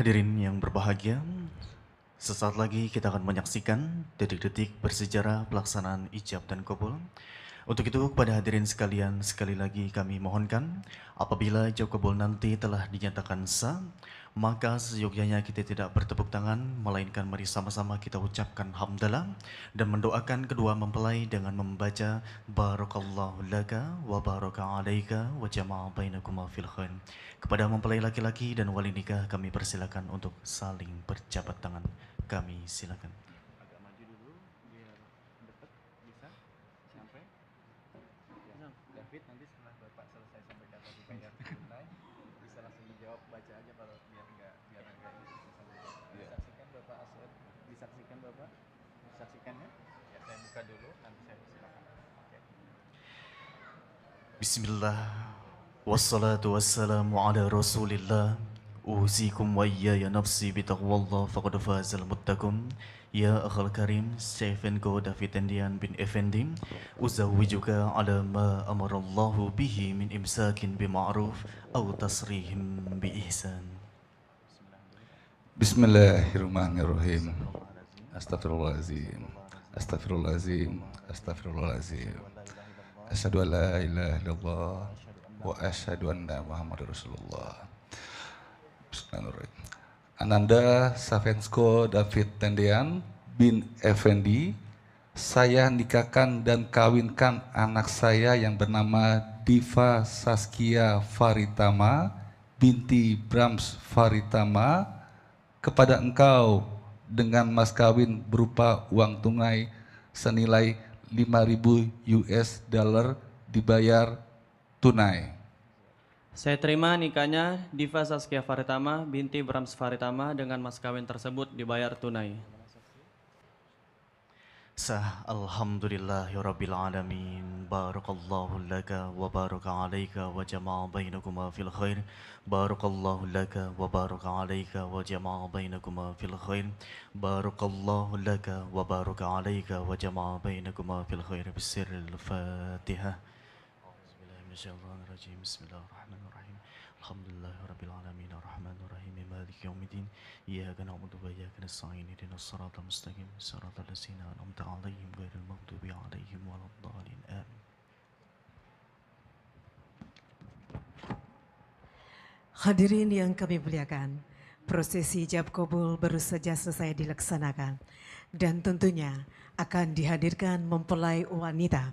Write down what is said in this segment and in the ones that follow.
Hadirin yang berbahagia, sesaat lagi kita akan menyaksikan detik-detik bersejarah pelaksanaan ijab dan kabul. Untuk itu kepada hadirin sekalian, sekali lagi kami mohonkan apabila ijab kabul nanti telah dinyatakan sah, maka seyogyanya kita tidak bertepuk tangan, melainkan mari sama-sama kita ucapkan hamdalah dan mendoakan kedua mempelai dengan membaca Barakallahu laka wa baraka alaika wa jama'a bainakuma fil khair. Kepada mempelai laki-laki dan wali nikah kami persilakan untuk saling berjabat tangan. Kami silakan. Agak maju dulu biar dekat bisa sampai. David nanti setelah Bapak selesai sampai kata dibayar tunai bisa langsung dijawab, baca aja kalau biar enggak ini bisa sampai disaksikan Bapak Aswad, disaksikan Bapak, disaksikannya. Ya saya buka dulu nanti saya silakan. Oke. Bismillah wassalatu wassalamu ala Rasulillah. Usikum wa iyaya nafsi bitaqwallah faqad fazal muttaqun. Ya akhal karim Syekhenko David Tendian bin Effendi, uzawwijuka ala ma amarallahu bihi min imsakin bima'ruf aw tasrihim bi ihsan. Bismillahirrahmanirrahim. Astagfirullahaladzim. Astagfirullahaladzim. Astagfirullahaladzim. Asyhadu an la ilaha illallah wa asyhadu anna Muhammadar Rasulullah. Bismillahirrahmanirrahim. Ananda Safensko David Tendian bin Effendi, saya nikahkan dan kawinkan anak saya yang bernama Diva Saskia Faritama binti Brahms Faritama kepada engkau dengan mas kawin berupa uang tunai senilai 5.000 US dollar dibayar tunai. Saya terima nikahnya Diva Saskia Faritama binti Brahms Faritama dengan mas kawin tersebut dibayar tunai. Sah, alhamdulillahirabbil alamin. Barakallahu laka wa baraka alaika wa jama'a bainakuma fil khair. Barakallahu laka wa baraka alaika wa jama'a bainakuma fil khair. Barakallahu laka wa baraka alaika wa jama'a bainakuma fil khair. Bisirril Fatihah. Bismillahirrahmanirrahim. Bismillahirrahmanirrahim. Alhamdulillahirabbil alamin arrahmanir rahim maliki yaumiddin. Iyyaka na'budu wa iyyaka nasta'in ihdinas siratal mustaqim siratal ladzina an'amta 'alaihim ghairil maghdubi 'alaihim waladdallin. Amin. Hadirin yang kami muliakan, prosesi ijab kabul baru saja selesai dilaksanakan dan tentunya akan dihadirkan mempelai wanita.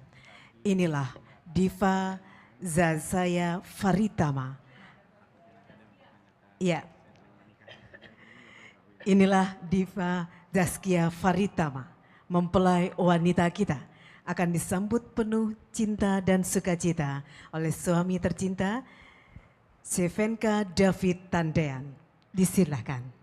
Inilah Diva Zazaya Faritama. Ya, inilah Diva Zaskia Faritama, mempelai wanita kita, akan disambut penuh cinta dan sukacita oleh suami tercinta Syekhenka David Tendian. Disilahkan.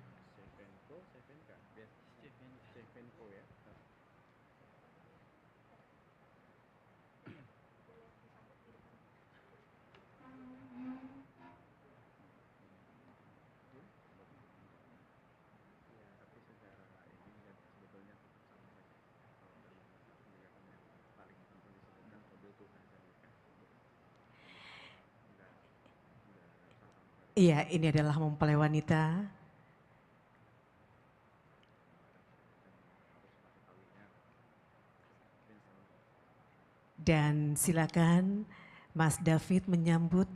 Iya, ini adalah mempelai wanita. Dan silakan Mas David menyambut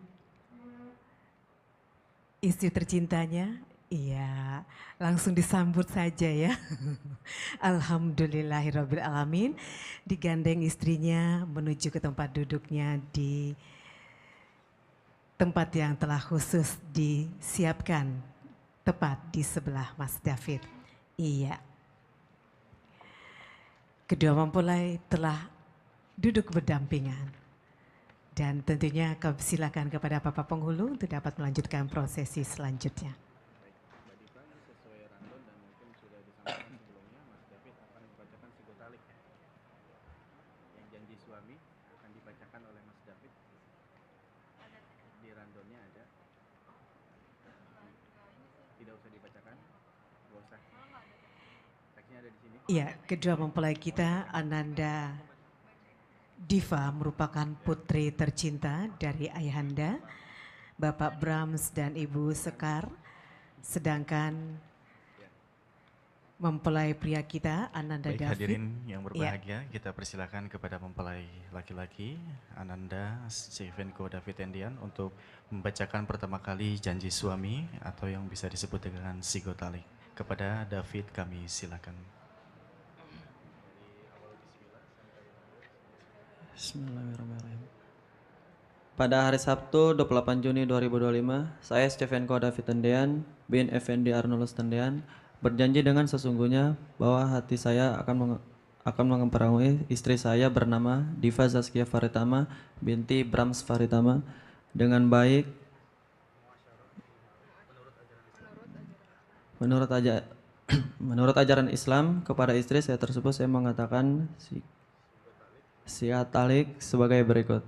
istri tercintanya. Iya, langsung disambut saja ya. Alhamdulillahirabbil alamin. Digandeng istrinya menuju ke tempat duduknya di tempat yang telah khusus disiapkan tepat di sebelah Mas David. Iya. Kedua mempelai telah duduk berdampingan. Dan tentunya silakan kepada Bapak Penghulu untuk dapat melanjutkan prosesi selanjutnya. Yang janji suami akan dibacakan oleh Mas David. Di randonnya ada. Tidak usah dibacakan. Enggak usah. Teksnya ada di sini. Iya, kedua mempelai kita Ananda Diva merupakan putri tercinta dari ayahanda Bapak Brahms dan Ibu Sekar Sedangkan mempelai pria kita Ananda Baik David. hadirin yang berbahagia, kita persilakan kepada mempelai laki-laki Ananda Stevenko David Tendian untuk membacakan pertama kali janji suami atau yang bisa disebut dengan sigotalik. Kepada David kami silakan. Bismillahirrahmanirrahim. Pada hari Sabtu 28 Juni 2025, saya Stevenko David Tendian bin Effendi Arnolus Tendian berjanji dengan sesungguhnya bahwa hati saya akan mengemperangi istri saya bernama Diva Zaskia Faritama binti Brams Faritama dengan baik menurut ajaran Islam. Kepada istri saya tersebut saya mengatakan siat talik sebagai berikut.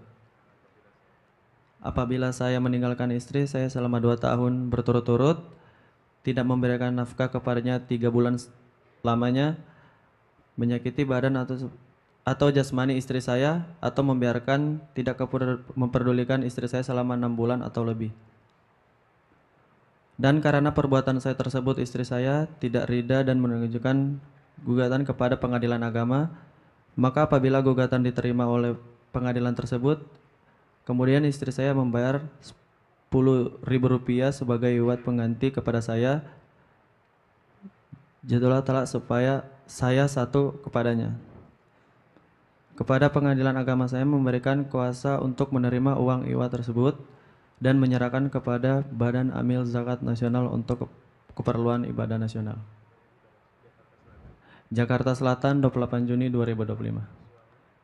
Apabila saya meninggalkan istri saya selama 2 tahun berturut-turut, tidak memberikan nafkah kepadanya 3 bulan lamanya, menyakiti badan atau jasmani istri saya, atau membiarkan tidak memperdulikan istri saya selama 6 bulan atau lebih. Dan karena perbuatan saya tersebut istri saya tidak ridha dan mengajukan gugatan kepada pengadilan agama, maka apabila gugatan diterima oleh pengadilan tersebut, kemudian istri saya membayar Rp10.000 sebagai iwat pengganti kepada saya jadwal talak supaya saya satu kepadanya. Kepada pengadilan agama saya memberikan kuasa untuk menerima uang iwat tersebut dan menyerahkan kepada Badan Amil Zakat Nasional untuk keperluan ibadah nasional. Jakarta Selatan 28 Juni 2025.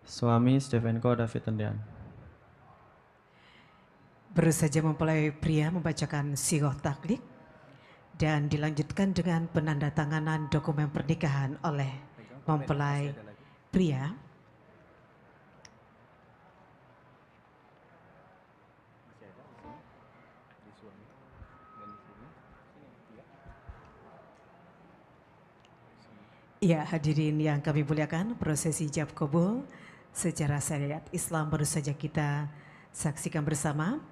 Suami Stevenko David Tendian. Baru saja mempelai pria membacakan sigoh taklik dan dilanjutkan dengan penandatanganan dokumen pernikahan oleh mempelai pria. Ya, hadirin yang kami muliakan, prosesi ijab kabul secara syariat Islam baru saja kita saksikan bersama.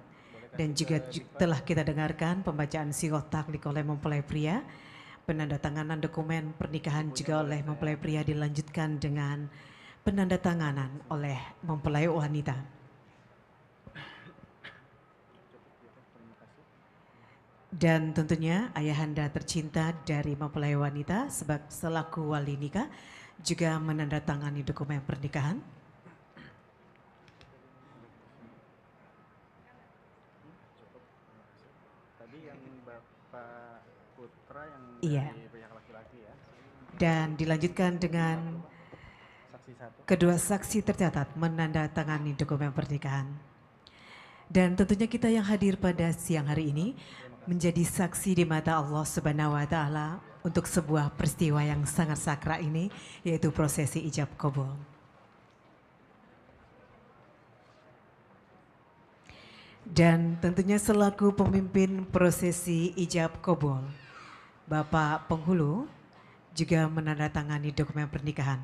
Dan juga telah kita dengarkan pembacaan sigoh taklik oleh mempelai pria. Penandatanganan dokumen pernikahan juga oleh mempelai pria dilanjutkan dengan penandatanganan oleh mempelai wanita. Dan tentunya ayahanda tercinta dari mempelai wanita selaku wali nikah juga menandatangani dokumen pernikahan. Iya. Dan dilanjutkan dengan kedua saksi tercatat menandatangani dokumen pernikahan. Dan tentunya kita yang hadir pada siang hari ini menjadi saksi di mata Allah Subhanahu wa taala untuk sebuah peristiwa yang sangat sakral ini, yaitu prosesi ijab kabul. Dan tentunya selaku pemimpin prosesi ijab kabul, Bapak Penghulu juga menandatangani dokumen pernikahan.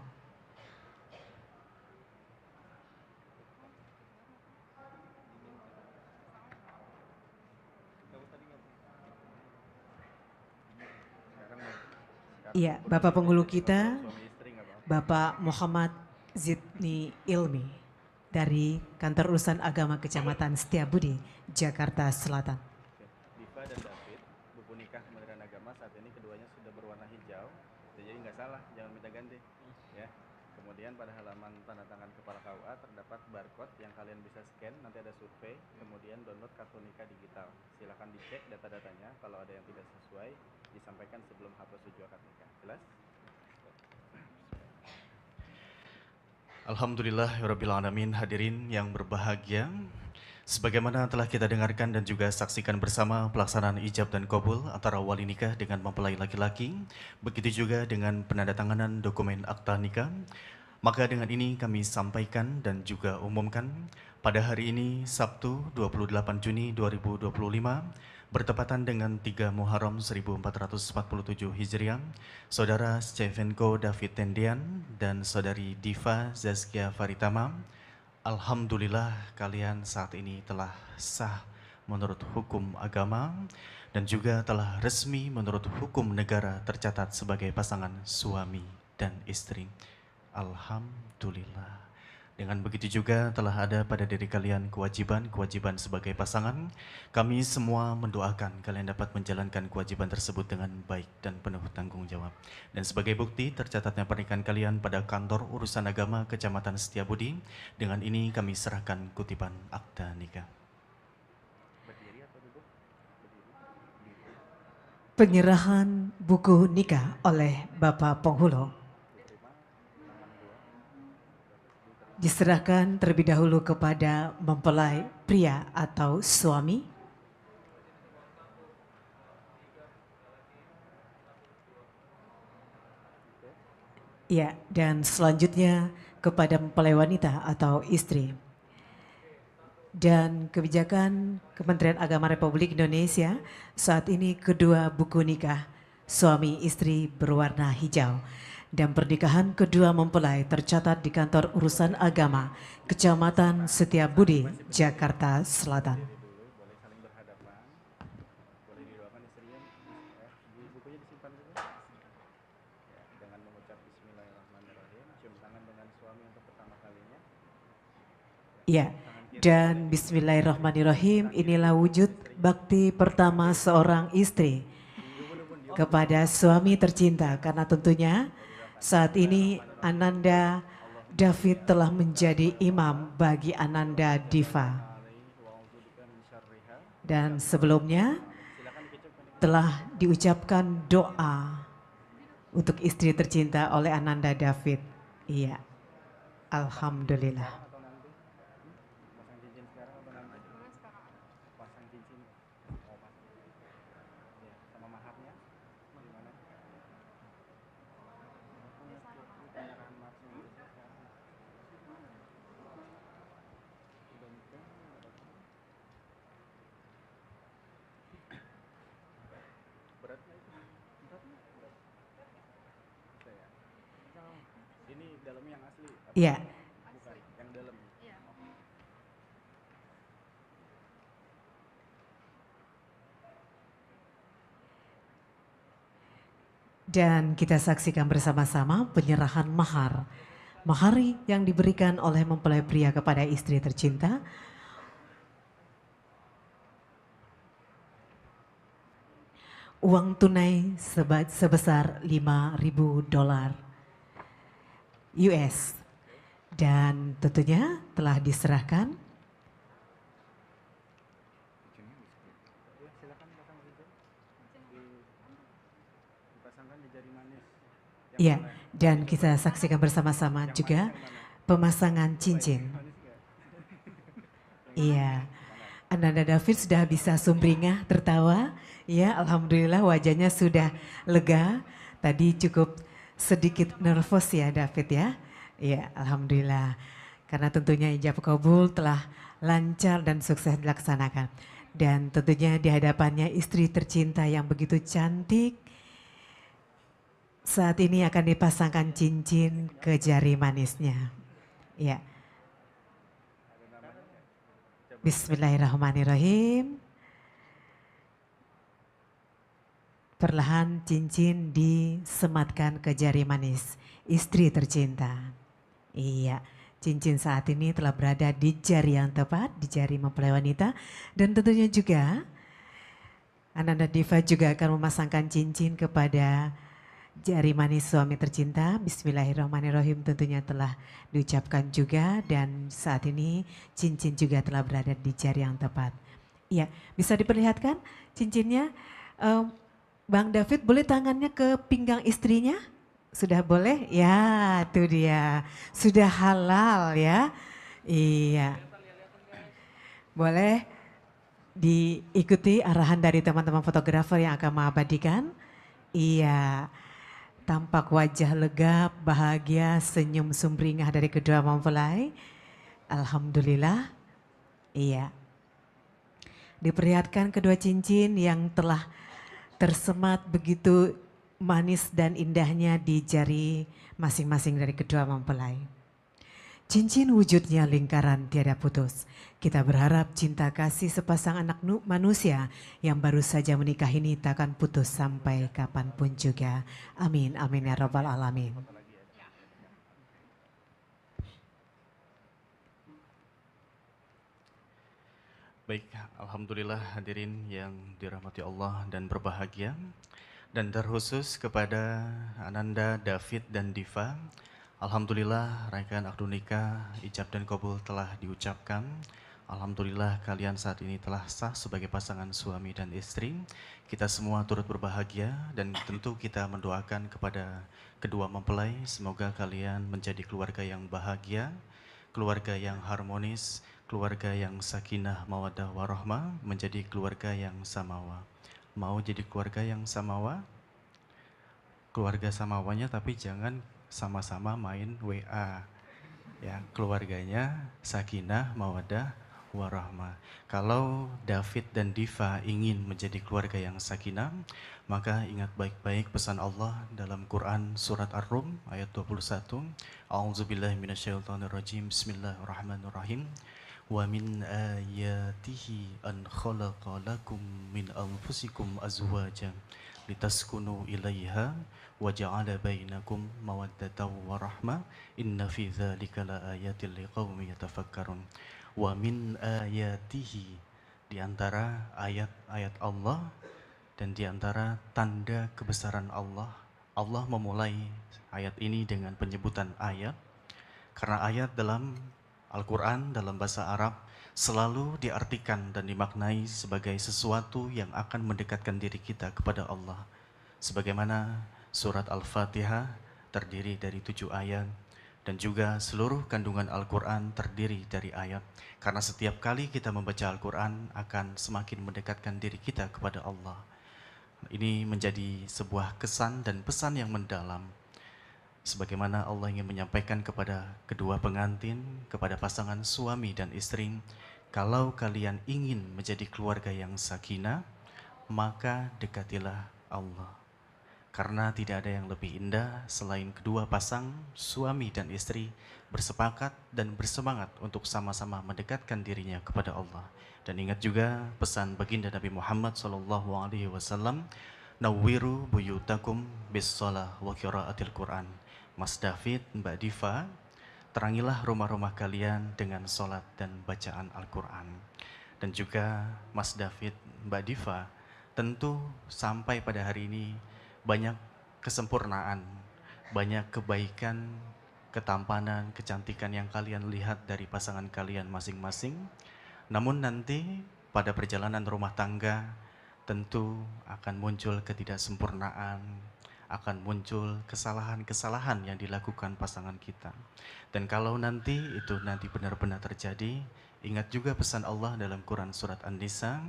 Iya, Bapak Penghulu kita, Bapak Muhammad Zidni Ilmi dari Kantor Urusan Agama Kecamatan Setiabudi, Jakarta Selatan. Diva dan David, buku nikah Kementerian Agama saat ini keduanya sudah berwarna hijau, jadi nggak salah, jangan minta ganti. Ya. Kemudian pada halaman tanda tangan kepala KUA terdapat barcode yang kalian bisa scan, nanti ada survei, kemudian download kartu nikah digital. Silakan dicek data-datanya, kalau ada yang tidak sesuai disampaikan sebelum hapus tujuh akad nikah. Jelas? Alhamdulillahirrabbilalamin, hadirin yang berbahagia. Sebagaimana telah kita dengarkan dan juga saksikan bersama pelaksanaan ijab dan kabul antara wali nikah dengan mempelai laki-laki, begitu juga dengan penandatanganan dokumen akta nikah. Maka dengan ini kami sampaikan dan juga umumkan pada hari ini Sabtu 28 Juni 2025 bertepatan dengan 3 Muharram 1447 Hijriah, Saudara Stevenko David Tendian dan Saudari Diva Zaskia Faritama, alhamdulillah kalian saat ini telah sah menurut hukum agama dan juga telah resmi menurut hukum negara tercatat sebagai pasangan suami dan istri. Alhamdulillah. Dengan begitu juga telah ada pada diri kalian kewajiban-kewajiban sebagai pasangan. Kami semua mendoakan kalian dapat menjalankan kewajiban tersebut dengan baik dan penuh tanggung jawab. Dan sebagai bukti tercatatnya pernikahan kalian pada kantor urusan agama Kecamatan Setiabudi, dengan ini kami serahkan kutipan akta nikah. Penyerahan buku nikah oleh Bapak Penghulo diserahkan terlebih dahulu kepada mempelai pria atau suami. Ya, dan selanjutnya kepada mempelai wanita atau istri. Dan kebijakan Kementerian Agama Republik Indonesia saat ini kedua buku nikah suami istri berwarna hijau. Dan pernikahan kedua mempelai tercatat di kantor urusan agama Kecamatan Setiabudi, Jakarta Selatan. Ya, dan bismillahirrahmanirrahim, inilah wujud bakti pertama seorang istri kepada suami tercinta, karena tentunya saat ini Ananda David telah menjadi imam bagi Ananda Diva. Dan sebelumnya telah diucapkan doa untuk istri tercinta oleh Ananda David. Iya, alhamdulillah. Iya. Dan kita saksikan bersama-sama penyerahan mahar. Mahar yang diberikan oleh mempelai pria kepada istri tercinta. Uang tunai sebesar $5.000 US. Dan tentunya telah diserahkan ya, dan kita saksikan bersama-sama juga pemasangan cincin. Iya, Ananda David sudah bisa sumringah tertawa. Ya, alhamdulillah wajahnya sudah lega. Tadi cukup sedikit nervous ya David ya. Ya, alhamdulillah. Karena tentunya ijab kabul telah lancar dan sukses dilaksanakan. Dan tentunya di hadapannya istri tercinta yang begitu cantik. Saat ini akan dipasangkan cincin ke jari manisnya. Ya. Bismillahirrahmanirrahim. Perlahan cincin disematkan ke jari manis istri tercinta. Iya, cincin saat ini telah berada di jari yang tepat, di jari mempelai wanita. Dan tentunya juga Ananda Diva juga akan memasangkan cincin kepada jari manis suami tercinta. Bismillahirrahmanirrahim tentunya telah diucapkan juga. Dan saat ini cincin juga telah berada di jari yang tepat. Iya, bisa diperlihatkan cincinnya. Bang David boleh tangannya ke pinggang istrinya? Sudah boleh? Ya, itu dia. Sudah halal ya. Iya. Boleh diikuti arahan dari teman-teman fotografer yang akan mengabadikan. Iya. Tampak wajah lega, bahagia, senyum sumringah dari kedua mempelai. Alhamdulillah. Iya. Diperlihatkan kedua cincin yang telah tersemat begitu manis dan indahnya di jari masing-masing dari kedua mempelai. Cincin wujudnya lingkaran tiada putus. Kita berharap cinta kasih sepasang anak manusia yang baru saja menikah ini takkan putus sampai kapanpun juga. Amin, amin ya rabbal alamin. Baik, Alhamdulillah hadirin yang dirahmati Allah dan berbahagia. Dan terkhusus kepada Ananda, David, dan Diva, Alhamdulillah rangkaian akad nikah, ijab dan kabul telah diucapkan. Alhamdulillah kalian saat ini telah sah sebagai pasangan suami dan istri. Kita semua turut berbahagia dan tentu kita mendoakan kepada kedua mempelai, semoga kalian menjadi keluarga yang bahagia, keluarga yang harmonis, keluarga yang sakinah, mawaddah, warahmah, menjadi keluarga yang samawa. Mau jadi keluarga yang samawa? Keluarga samawanya tapi jangan sama-sama main WA. Ya, keluarganya sakinah, mawaddah, warahmah. Kalau David dan Diva ingin menjadi keluarga yang sakinah, maka ingat baik-baik pesan Allah dalam Quran surat Ar-Rum ayat 21. A'udzubillahi minasyaitonirrajim. Bismillahirrahmanirrahim. Wa min ayatihi an khalaqa lakum min anfusikum azwajan litaskunu ilaiha wa ja'ala bainakum mawaddatan wa rahmah inna fi dzalika laayatil liqaumin yatafakkarun. Wa min ayatihi, di antara ayat-ayat Allah dan di antara tanda kebesaran Allah. Allah memulai ayat ini dengan penyebutan ayat karena ayat dalam Al-Quran dalam bahasa Arab selalu diartikan dan dimaknai sebagai sesuatu yang akan mendekatkan diri kita kepada Allah. Sebagaimana surat Al-Fatihah terdiri dari 7 ayat dan juga seluruh kandungan Al-Quran terdiri dari ayat. Karena setiap kali kita membaca Al-Quran akan semakin mendekatkan diri kita kepada Allah. Ini menjadi sebuah kesan dan pesan yang mendalam. Sebagaimana Allah ingin menyampaikan kepada kedua pengantin, kepada pasangan suami dan istri, kalau kalian ingin menjadi keluarga yang sakinah, maka dekatilah Allah. Karena tidak ada yang lebih indah selain kedua pasang suami dan istri bersepakat dan bersemangat untuk sama-sama mendekatkan dirinya kepada Allah. Dan ingat juga pesan baginda Nabi Muhammad SAW, Nawwiru buyutakum bis-shalah wa qiraatil Qur'an. Mas David, Mbak Diva, terangilah rumah-rumah kalian dengan sholat dan bacaan Al-Quran. Dan juga Mas David, Mbak Diva, tentu sampai pada hari ini banyak kesempurnaan, banyak kebaikan, ketampanan, kecantikan yang kalian lihat dari pasangan kalian masing-masing. Namun nanti pada perjalanan rumah tangga tentu akan muncul ketidaksempurnaan, akan muncul kesalahan-kesalahan yang dilakukan pasangan kita. Dan kalau nanti itu nanti benar-benar terjadi, ingat juga pesan Allah dalam Quran surat An-Nisa,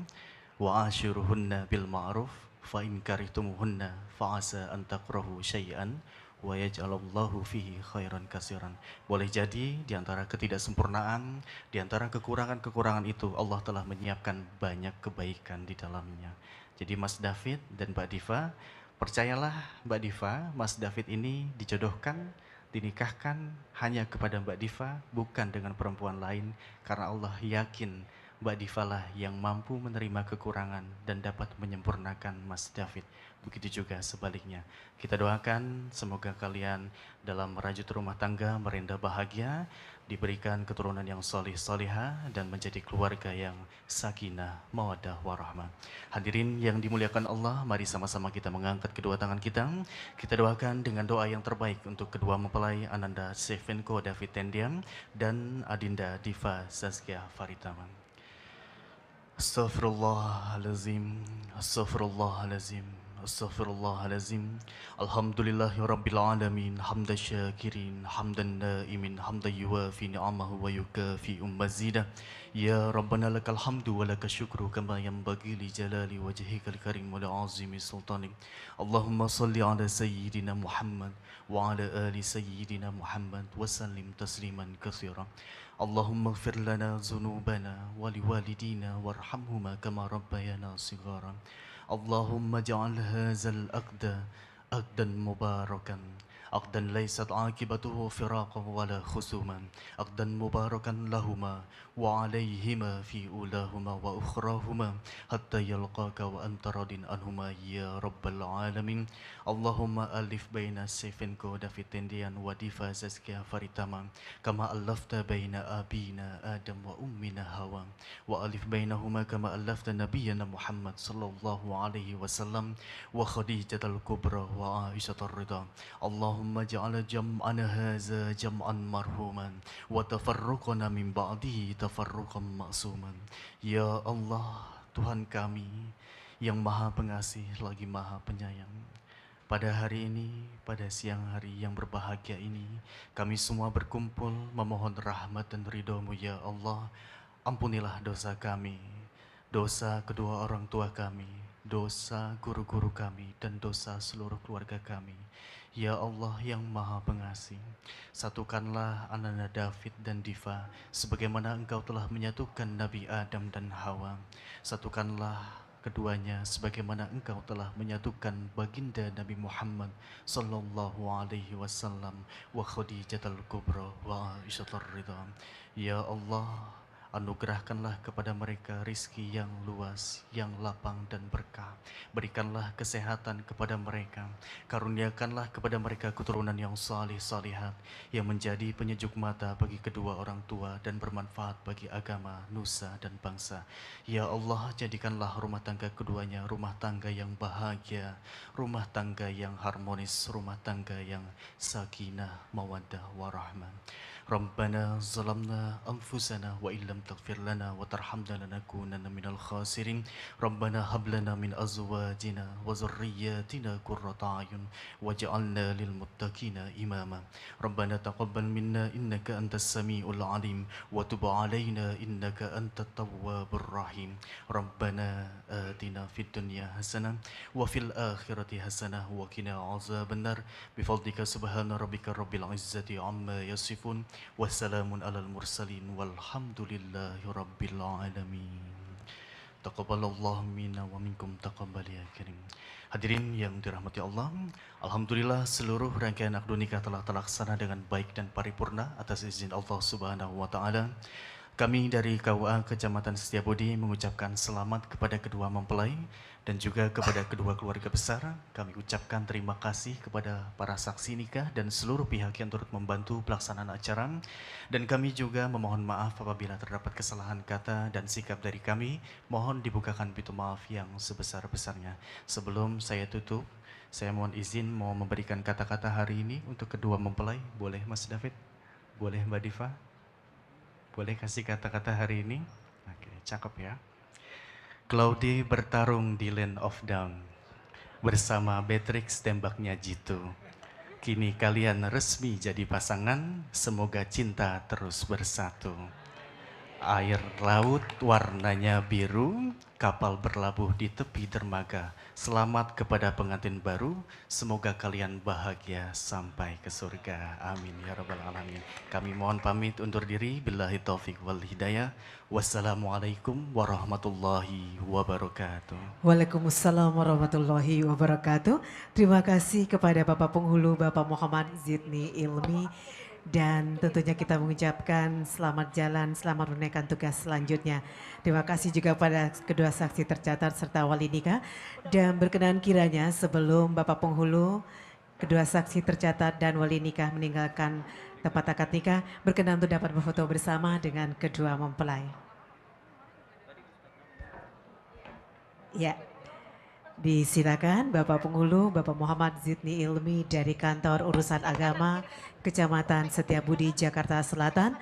wa ashiruhunna bil ma'ruf fa in karihtumuhunna fa asa an takrahu syai'an wa yaj'alallahu fihi khairan katsiran. Boleh jadi di antara ketidaksempurnaan, di antara kekurangan-kekurangan itu Allah telah menyiapkan banyak kebaikan di dalamnya. Jadi Mas David dan Mbak Diva, percayalah Mbak Diva, Mas David ini dijodohkan, dinikahkan hanya kepada Mbak Diva, bukan dengan perempuan lain, karena Allah yakin Mbak Diva lah yang mampu menerima kekurangan dan dapat menyempurnakan Mas David. Begitu juga sebaliknya. Kita doakan semoga kalian dalam merajut rumah tangga merendah bahagia, diberikan keturunan yang solih solihah dan menjadi keluarga yang sakinah, mawaddah, warahmah. Hadirin yang dimuliakan Allah, mari sama-sama kita mengangkat kedua tangan kita. Kita doakan dengan doa yang terbaik untuk kedua mempelai Ananda Stefenko David Tendian dan Adinda Diva Saskia Faritaman. Astaghfirullahalazim, astaghfirullahalazim, astaghfirullahalazim. Alhamdulillahirabbil alamin, hamdan syakirin, hamdan naimin, hamdan yuwafi ni'amahu wa yukafi mazidah. Ya Rabbana lakal hamdu wa lakal syukru kama yanbaghi li jalali wajhikal karim wa li azimi sultanik. Allahumma salli ala sayyidina Muhammad wa ala ali sayyidina Muhammad wa sallim tasliman katsiran. Allahumma ighfir lana dhunubana wa liwalidina warhamhuma kama rabbayana sigharan. Allahumma ja'al hadzal aqda aqdan mubarakan. عقدا ليست عاقبته فراقا ولا خصوما، عقدا مباركا لهما وعليهما في أولاهما وأخراهما حتى يلقاك وأنت راض عنهما يا رب العالمين. اللهم ألف بين سيفنكو دافيد تنديان وديفا زكيا فريتاما كما ألفت بين أبينا آدم وأمنا هوا، وألف بينهما كما ألفت نبينا محمد صلى الله عليه وسلم وخديجة الكبرى وعائشة الرضا. اللهم اجعل جمعنا هذا جمعا مرحوما وتفرقنا من بعده تفرقا معصوما. Ya Allah, Tuhan kami yang maha pengasih lagi maha penyayang, pada hari ini, pada siang hari yang berbahagia ini, kami semua berkumpul memohon rahmat dan ridho-Mu ya Allah. Ampunilah dosa kami, dosa kedua orang tua kami, dosa guru-guru kami, dan dosa seluruh keluarga kami. Ya Allah yang maha pengasih, satukanlah ananda David dan Diva sebagaimana Engkau telah menyatukan Nabi Adam dan Hawa. Satukanlah keduanya sebagaimana Engkau telah menyatukan baginda Nabi Muhammad sallallahu alaihi wasallam wa Khadijatul Kubra wa Aisyatul Ridha. Ya Allah, anugerahkanlah kepada mereka rizki yang luas, yang lapang dan berkah. Berikanlah kesehatan kepada mereka. Karuniakanlah kepada mereka keturunan yang salih salihat, yang menjadi penyejuk mata bagi kedua orang tua dan bermanfaat bagi agama, nusa dan bangsa. Ya Allah, jadikanlah rumah tangga keduanya rumah tangga yang bahagia, rumah tangga yang harmonis, rumah tangga yang sakinah, mawaddah, warahmah. Rabbana zalamna anfusana wa illam taghfir lana wa tarhamna lanakunanna minal khasirin. Rabbana hab lana min azwajina wa zurriyyatina qurrata a'yun waj'alna lil muttaqina imama. Rabbana taqabbal minna innaka antas samiul alim wa tub alaina innaka antat tawwabur rahim. Rabbana atina fid dunya hasanah wa fil akhirati hasanah wa qina azabannar. Bifadlika subhana rabbika rabbil izzati amma yasifun. Wassalamun alal mursalin walhamdulillahi rabbil alamin. Taqabbalallahu minna wa minkum taqabbal ya karim. Hadirin yang dirahmati Allah, alhamdulillah seluruh rangkaian akad nikah telah terlaksana dengan baik dan paripurna atas izin Allah Subhanahu wa taala. Kami dari KUA Kecamatan Setiabudi mengucapkan selamat kepada kedua mempelai dan juga kepada kedua keluarga besar. Kami ucapkan terima kasih kepada para saksi nikah dan seluruh pihak yang turut membantu pelaksanaan acara. Dan kami juga memohon maaf apabila terdapat kesalahan kata dan sikap dari kami. Mohon dibukakan pintu maaf yang sebesar-besarnya. Sebelum saya tutup, saya mohon izin mau memberikan kata-kata hari ini untuk kedua mempelai. Boleh Mas David? Boleh Mbak Diva? Boleh kasih kata-kata hari ini? Oke, cakep ya. Claudie bertarung di Land of Down bersama Beatrix tembaknya Jitu. Kini kalian resmi jadi pasangan, semoga cinta terus bersatu. Air laut warnanya biru, kapal berlabuh di tepi dermaga. Selamat kepada pengantin baru, semoga kalian bahagia sampai ke surga. Amin ya rabbal alamin. Kami mohon pamit undur diri. Billahi taufik wal hidayah. Wassalamualaikum warahmatullahi wabarakatuh. Waalaikumsalam warahmatullahi wabarakatuh. Terima kasih kepada Bapak Penghulu, Bapak Muhammad Zidni Ilmi. Dan tentunya kita mengucapkan selamat jalan, selamat menunaikan tugas selanjutnya. Terima kasih juga pada kedua saksi tercatat serta wali nikah. Dan berkenan kiranya sebelum Bapak Penghulu, kedua saksi tercatat dan wali nikah meninggalkan tempat akad nikah, berkenan untuk dapat berfoto bersama dengan kedua mempelai. Ya, disilakan Bapak Penghulu, Bapak Muhammad Zidni Ilmi dari Kantor Urusan Agama, Kecamatan Setiabudi, Jakarta Selatan.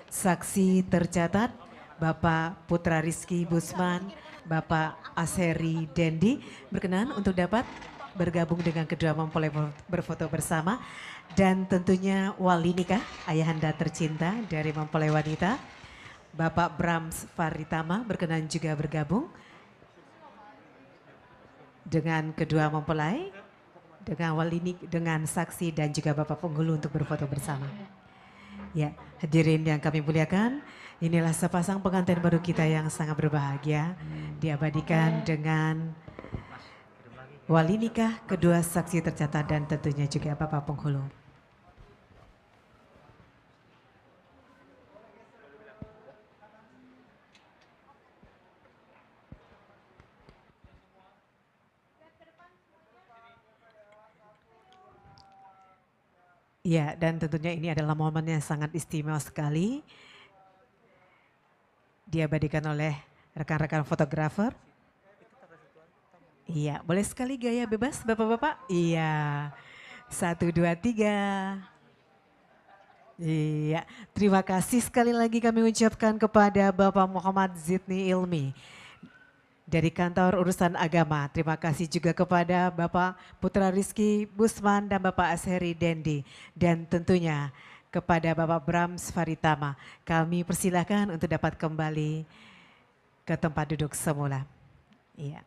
Saksi tercatat Bapak Putra Rizky Busman, Bapak Aseri Dendi, berkenan untuk dapat bergabung dengan kedua mempelai berfoto bersama. Dan tentunya wali nikah, ayahanda tercinta dari mempelai wanita, Bapak Brams Faritama, berkenan juga bergabung dengan kedua mempelai, dengan wali nikah, dengan saksi dan juga Bapak Penghulu untuk berfoto bersama. Ya, hadirin yang kami muliakan, inilah sepasang pengantin baru kita yang sangat berbahagia, diabadikan dengan wali nikah, kedua saksi tercatat dan tentunya juga Bapak Penghulu. Ya, dan tentunya ini adalah momen yang sangat istimewa sekali. Diabadikan oleh rekan-rekan fotografer. Iya, boleh sekali gaya bebas Bapak-Bapak? Iya, 1, 2, 3. Iya, terima kasih sekali lagi kami ucapkan kepada Bapak Muhammad Zidni Ilmi dari Kantor Urusan Agama. Terima kasih juga kepada Bapak Putra Rizky Busman dan Bapak Asheri Dendi. Dan tentunya kepada Bapak Brams Faritama. Kami persilahkan untuk dapat kembali ke tempat duduk semula. Iya.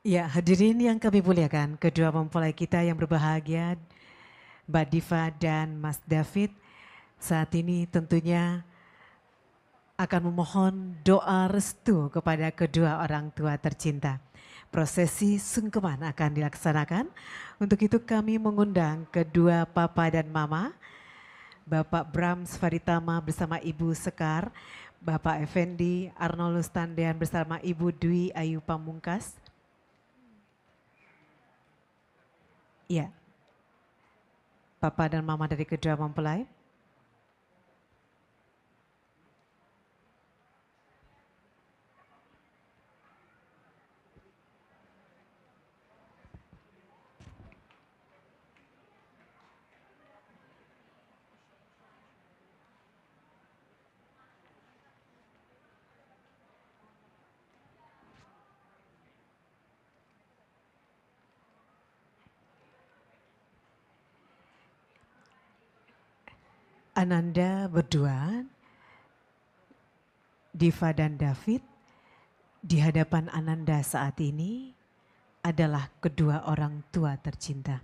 Ya, hadirin yang kami muliakan, kedua mempelai kita yang berbahagia, Mbak Diva dan Mas David, saat ini tentunya akan memohon doa restu kepada kedua orang tua tercinta. Prosesi sungkeman akan dilaksanakan. Untuk itu kami mengundang kedua papa dan mama, Bapak Brams Faritama bersama Ibu Sekar, Bapak Effendi Arnolus Tandean bersama Ibu Dwi Ayu Pamungkas. Ya, Papa dan Mama dari kedua mempelai. Ananda berdua, Diva dan David, di hadapan Ananda saat ini adalah kedua orang tua tercinta.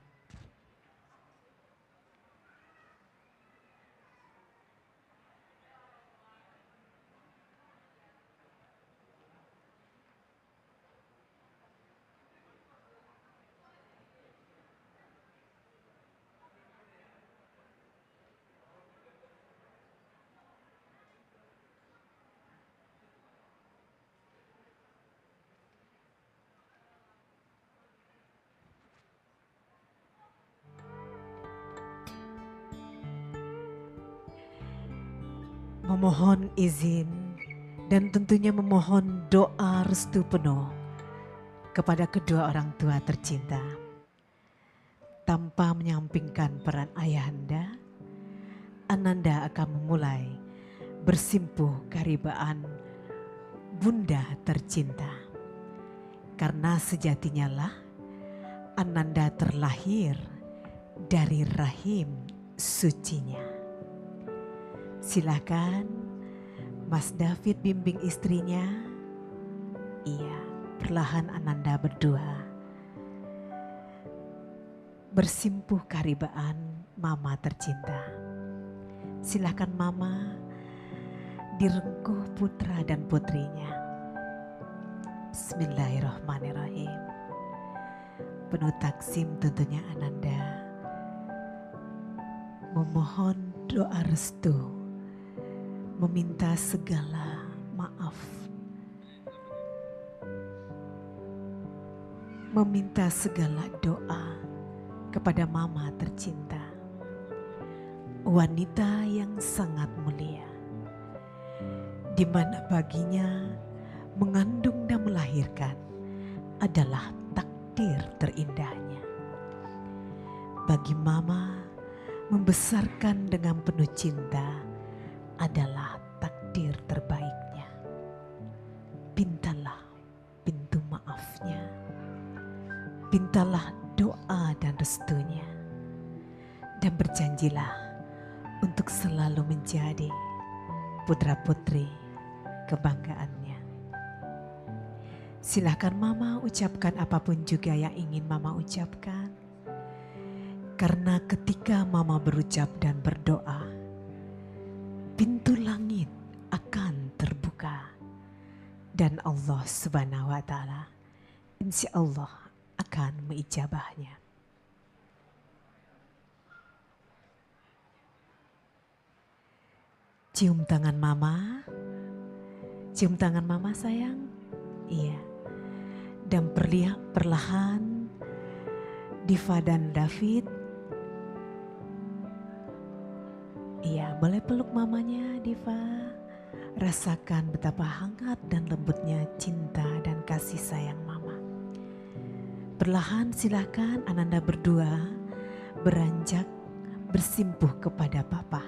Memohon izin dan tentunya memohon doa restu penuh kepada kedua orang tua tercinta. Tanpa menyampingkan peran ayahanda, Ananda akan memulai bersimpuh karibaan Bunda tercinta. Karena sejatinya lah Ananda terlahir dari rahim sucinya. Silakan Mas David bimbing istrinya. Iya, perlahan Ananda berdua bersimpuh karibaan Mama tercinta. Silakan Mama direngkuh putra dan putrinya. Bismillahirrahmanirrahim. Penuh taksim tentunya Ananda memohon doa restu, meminta segala maaf, meminta segala doa kepada Mama tercinta, wanita yang sangat mulia, di mana baginya mengandung dan melahirkan adalah takdir terindahnya. Bagi Mama, membesarkan dengan penuh cinta adalah takdir terbaiknya. Pintalah pintu maafnya, pintalah doa dan restunya, dan berjanjilah untuk selalu menjadi putra-putri kebanggaannya. Silahkan Mama ucapkan apapun juga yang ingin Mama ucapkan. Karena ketika Mama berucap dan berdoa, pintu langit akan terbuka. Dan Allah Subhanahu wa Ta'ala insya Allah akan mengijabahnya. Cium tangan Mama. Cium tangan Mama sayang. Iya. Dan perlahan Diva dan David, iya boleh peluk mamanya Diva. Rasakan betapa hangat dan lembutnya cinta dan kasih sayang mama. Perlahan silakan Ananda berdua beranjak bersimpuh kepada Papa.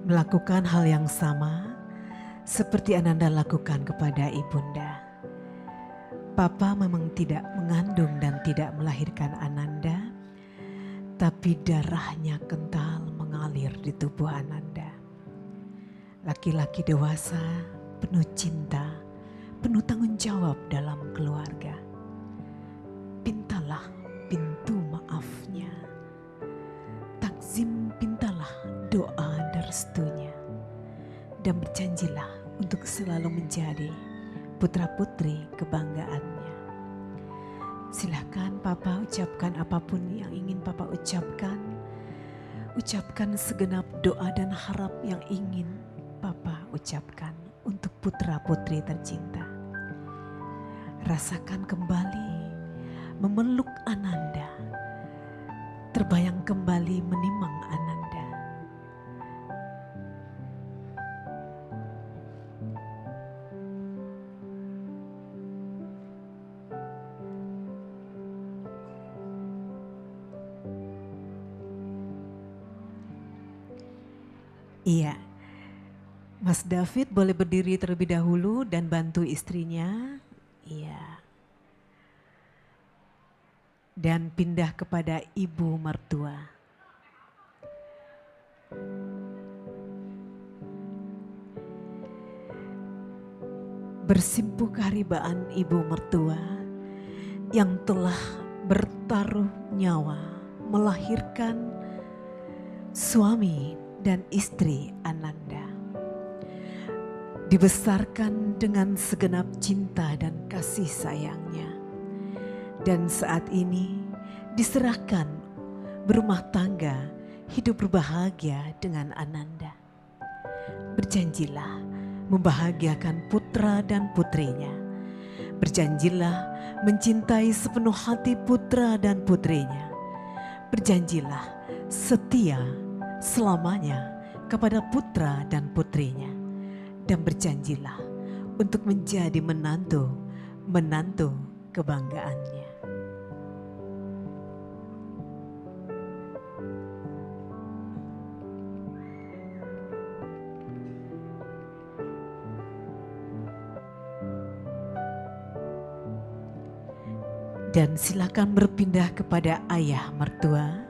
Melakukan hal yang sama seperti Ananda lakukan kepada Ibunda. Papa memang tidak mengandung dan tidak melahirkan Ananda, tapi darahnya kental mengalir di tubuh Ananda. Laki-laki dewasa, penuh cinta, penuh tanggung jawab dalam keluarga. Pintalah pintu maafnya. Takzim pintalah doa dan restunya. Dan berjanjilah untuk selalu menjadi putra-putri kebanggaannya. Silakan Papa ucapkan apapun yang ingin Papa ucapkan. Ucapkan segenap doa dan harap yang ingin Papa ucapkan untuk putra-putri tercinta. Rasakan kembali memeluk Ananda. Terbayang kembali menimang Ananda. Iya, Mas David boleh berdiri terlebih dahulu dan bantu istrinya. Iya. Dan pindah kepada ibu mertua. Bersimpuh keharibaan ibu mertua yang telah bertaruh nyawa melahirkan suami dan istri Ananda. Dibesarkan dengan segenap cinta dan kasih sayangnya. Dan saat ini diserahkan berumah tangga, hidup berbahagia dengan Ananda. Berjanjilah membahagiakan putra dan putrinya. Berjanjilah mencintai sepenuh hati putra dan putrinya. Berjanjilah setia selamanya kepada putra dan putrinya. Dan berjanjilah untuk menjadi menantu kebanggaannya. Dan silakan berpindah kepada ayah mertua.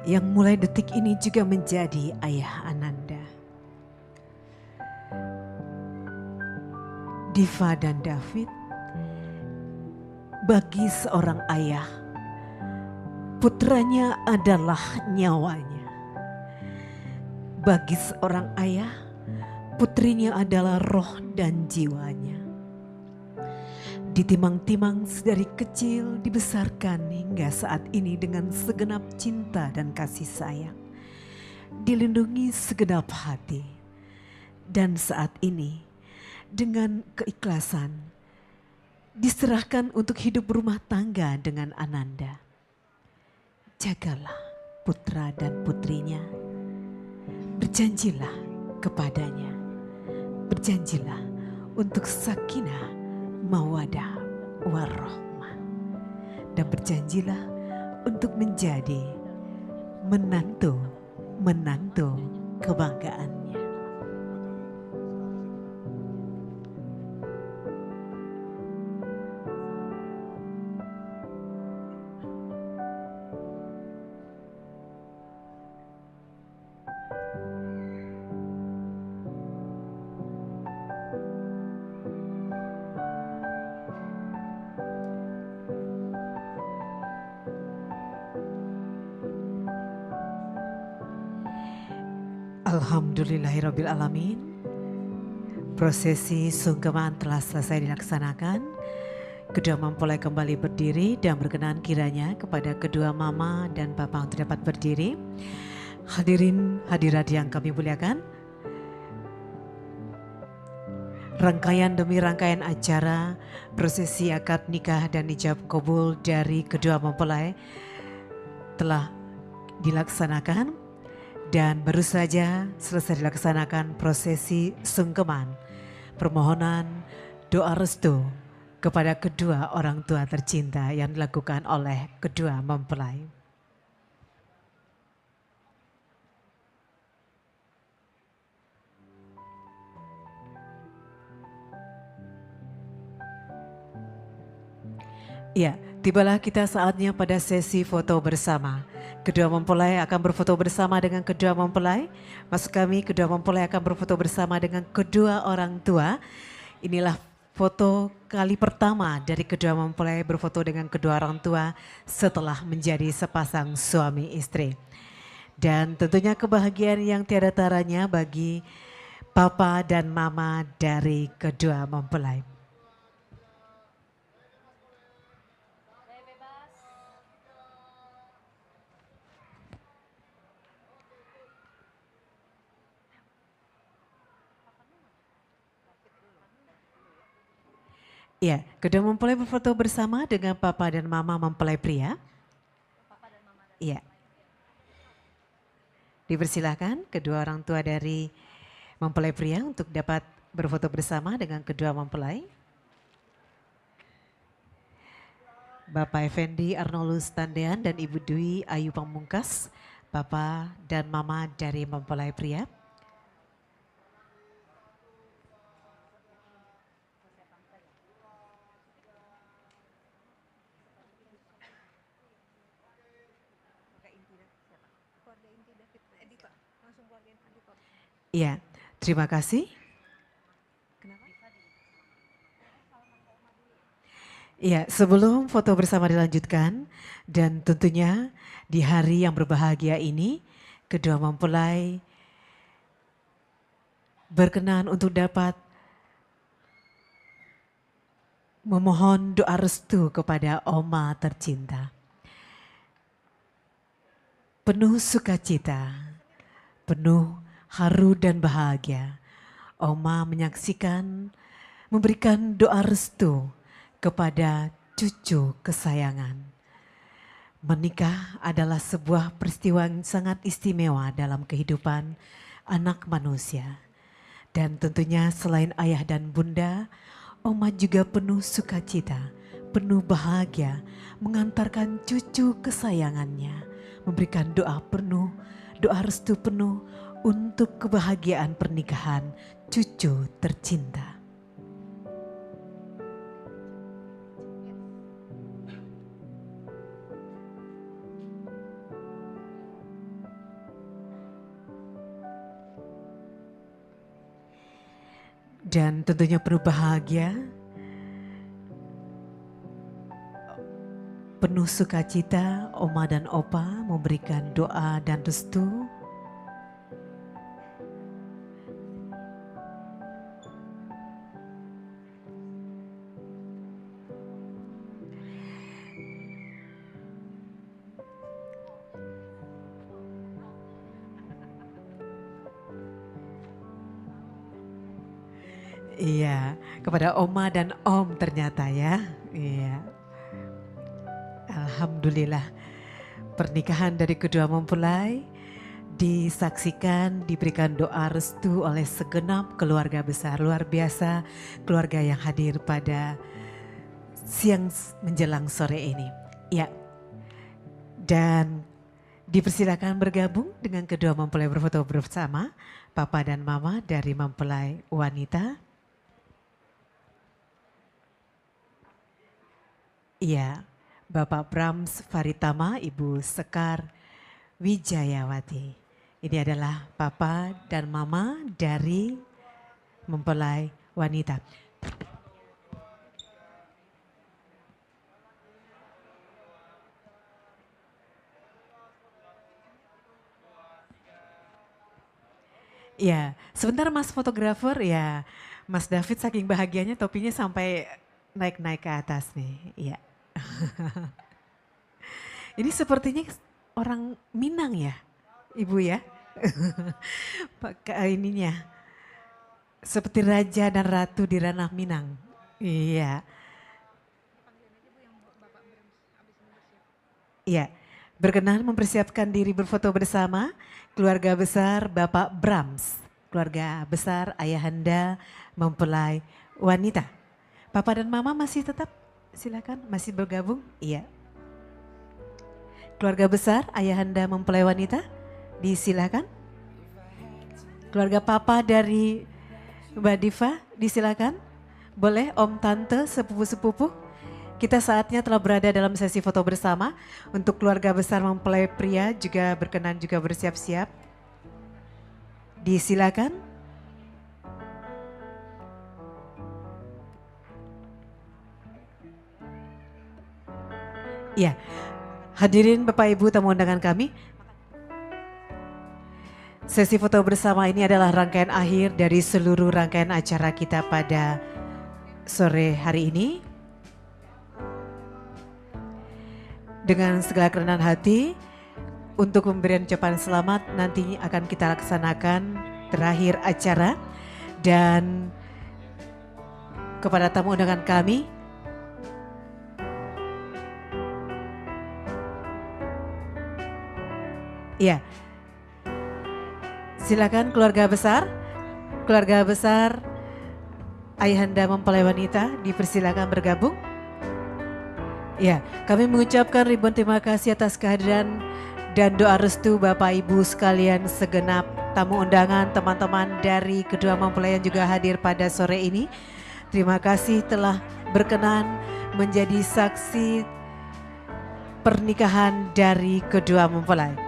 Yang mulai detik ini juga menjadi ayah Ananda. Diva dan David, bagi seorang ayah, putranya adalah nyawanya. Bagi seorang ayah, putrinya adalah roh dan jiwanya. Ditimang-timang sedari kecil, dibesarkan hingga saat ini dengan segenap cinta dan kasih sayang. Dilindungi segenap hati. Dan saat ini dengan keikhlasan diserahkan untuk hidup berumah tangga dengan Ananda. Jagalah putra dan putrinya. Berjanjilah kepadanya. Berjanjilah untuk sakinah, mawadah, warahmah. Dan berjanjilah untuk menjadi menantu kebanggaannya. Alhamdulillahirrabbilalamin. Prosesi sungkeman telah selesai dilaksanakan. Kedua mempelai kembali berdiri dan berkenan kiranya kepada kedua mama dan papa untuk dapat berdiri. Hadirin hadirat yang kami muliakan, rangkaian demi rangkaian acara prosesi akad nikah dan ijab kabul dari kedua mempelai telah dilaksanakan dan baru saja selesai dilaksanakan prosesi sungkeman permohonan doa restu kepada kedua orang tua tercinta yang dilakukan oleh kedua mempelai. Ya, tibalah kita saatnya pada sesi foto bersama. Kedua mempelai akan berfoto bersama dengan kedua mempelai. Maksud kami kedua mempelai akan berfoto bersama dengan kedua orang tua. Inilah foto kali pertama dari kedua mempelai berfoto dengan kedua orang tua setelah menjadi sepasang suami istri. Dan tentunya kebahagiaan yang tiada taranya bagi papa dan mama dari kedua mempelai. Ya, kedua mempelai berfoto bersama dengan papa dan mama mempelai pria. Iya. Dipersilahkan kedua orang tua dari mempelai pria untuk dapat berfoto bersama dengan kedua mempelai. Bapak Effendi Arnolus Tandean dan Ibu Dwi Ayu Pamungkas, papa dan mama dari mempelai pria. Iya, terima kasih. Iya, sebelum foto bersama dilanjutkan dan tentunya di hari yang berbahagia ini, kedua mempelai berkenan untuk dapat memohon doa restu kepada Oma tercinta. Penuh sukacita, penuh haru dan bahagia, Oma menyaksikan memberikan doa restu kepada cucu kesayangan. Menikah adalah sebuah peristiwa yang sangat istimewa dalam kehidupan anak manusia. Dan tentunya selain ayah dan bunda, Oma juga penuh sukacita, penuh bahagia mengantarkan cucu kesayangannya, memberikan doa penuh, doa restu penuh untuk kebahagiaan pernikahan cucu tercinta. Dan tentunya penuh bahagia, penuh sukacita, Oma dan Opa memberikan doa dan restu. Iya, kepada Oma dan Om ternyata ya. Iya. Alhamdulillah pernikahan dari kedua mempelai disaksikan, diberikan doa restu oleh segenap keluarga besar. Luar biasa keluarga yang hadir pada siang menjelang sore ini. Ya, dan dipersilakan bergabung dengan kedua mempelai berfoto bersama, Papa dan Mama dari mempelai wanita. Iya, Bapak Brams Faritama, Ibu Sekar Wijayawati. Ini adalah Papa dan Mama dari mempelai wanita. Ya, sebentar Mas fotografer ya, Mas David saking bahagianya topinya sampai naik-naik ke atas nih. Iya. Ini sepertinya orang Minang ya, Ibu ya. Pakai ininya. Seperti raja dan ratu di ranah Minang. Iya. Iya. Berkenan mempersiapkan diri berfoto bersama keluarga besar Bapak Brams. Keluarga besar ayahanda mempelai wanita. Papa dan Mama masih tetap silakan masih bergabung? Iya. Keluarga besar ayahanda mempelai wanita disilakan. Keluarga Papa dari Mbak Diva disilakan. Boleh Om Tante sepupu-sepupu. Kita saatnya telah berada dalam sesi foto bersama. Untuk keluarga besar mempelai pria juga berkenan juga bersiap-siap. Disilakan. Ya, hadirin Bapak Ibu tamu undangan kami. Sesi foto bersama ini adalah rangkaian akhir dari seluruh rangkaian acara kita pada sore hari ini. Dengan segala kerendahan hati, untuk pemberian ucapan selamat nanti akan kita laksanakan terakhir acara. Dan kepada tamu undangan kami, ya, silakan keluarga besar ayahanda mempelai wanita dipersilakan bergabung. Ya, kami mengucapkan ribuan terima kasih atas kehadiran dan doa restu Bapak Ibu sekalian segenap tamu undangan, teman-teman dari kedua mempelai yang juga hadir pada sore ini. Terima kasih telah berkenan menjadi saksi pernikahan dari kedua mempelai.